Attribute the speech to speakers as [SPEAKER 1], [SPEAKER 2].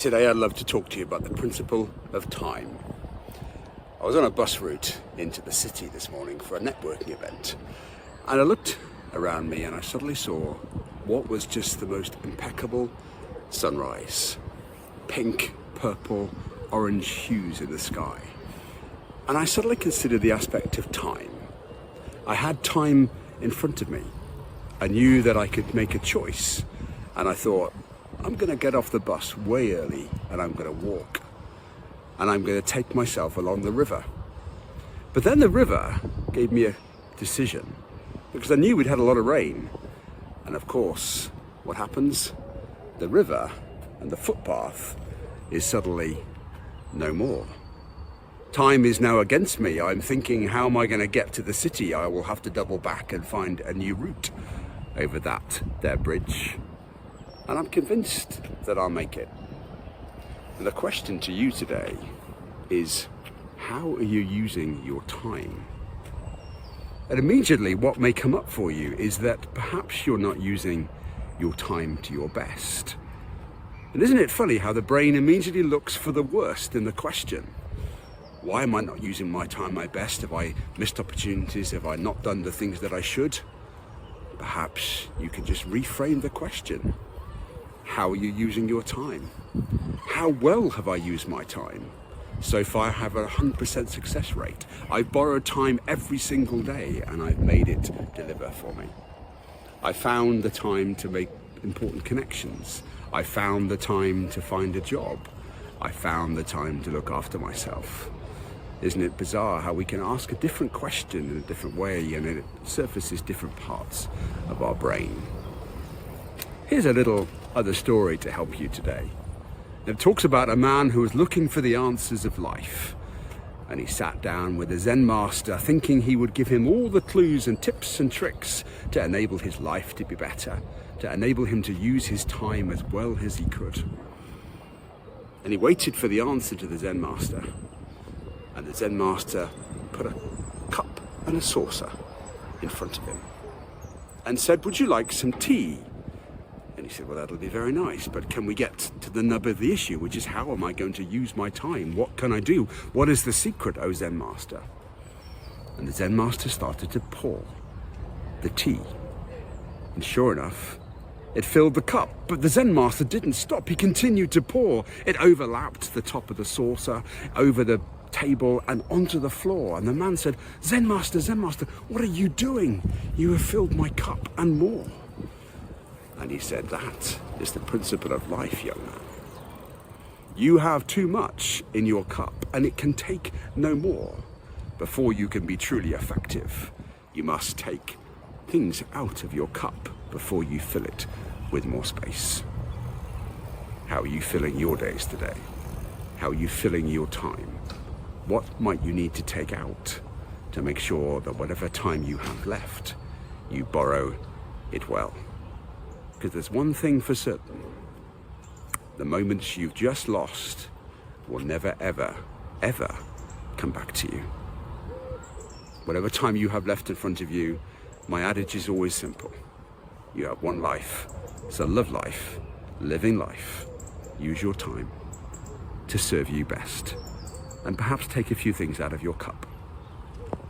[SPEAKER 1] Today I'd love to talk to you about the principle of time. I was on a bus route into the city this morning for a networking event, and I looked around me and I suddenly saw what was just the most impeccable sunrise. Pink, purple, orange hues in the sky. And I suddenly considered the aspect of time. I had time in front of me. I knew that I could make a choice, and I thought, I'm going to get off the bus way early and I'm going to walk, and I'm going to take myself along the river. But then the river gave me a decision, because I knew we'd had a lot of rain, and of course what happens? The river and the footpath is suddenly no more. Time is now against me. I'm thinking, how am I going to get to the city? I will have to double back and find a new route over that there bridge. And I'm convinced that I'll make it. And the question to you today is, how are you using your time? And immediately what may come up for you is that perhaps you're not using your time to your best. And isn't it funny how the brain immediately looks for the worst in the question? Why am I not using my time my best? Have I missed opportunities? Have I not done the things that I should? Perhaps you can just reframe the question. How are you using your time? How well have I used my time? So far I have a 100% success rate. I've borrowed time every single day and I've made it deliver for me. I found the time to make important connections. I found the time to find a job. I found the time to look after myself. Isn't it bizarre how we can ask a different question in a different way and it surfaces different parts of our brain? Here's a little other story to help you today. It talks about a man who was looking for the answers of life, and he sat down with a Zen master thinking he would give him all the clues and tips and tricks to enable his life to be better, to enable him to use his time as well as he could. And he waited for the answer to the Zen master, and the Zen master put a cup and a saucer in front of him and said, "Would you like some tea?" And he said, "Well, that'll be very nice, but can we get to the nub of the issue, which is, how am I going to use my time? What can I do? What is the secret, O Zen master?" And the Zen master started to pour the tea. And sure enough, it filled the cup, but the Zen master didn't stop. He continued to pour. It overlapped the top of the saucer, over the table and onto the floor. And the man said, Zen master, what are you doing? You have filled my cup and more." And he said, "That is the principle of life, young man. You have too much in your cup and it can take no more. Before you can be truly effective, you must take things out of your cup before you fill it with more space." How are you filling your days today? How are you filling your time? What might you need to take out to make sure that whatever time you have left, you borrow it well? Because there's one thing for certain: the moments you've just lost will never, ever, ever come back to you. Whatever time you have left in front of you, my adage is always simple. You have one life, so love life, living life. Use your time to serve you best, and perhaps take a few things out of your cup.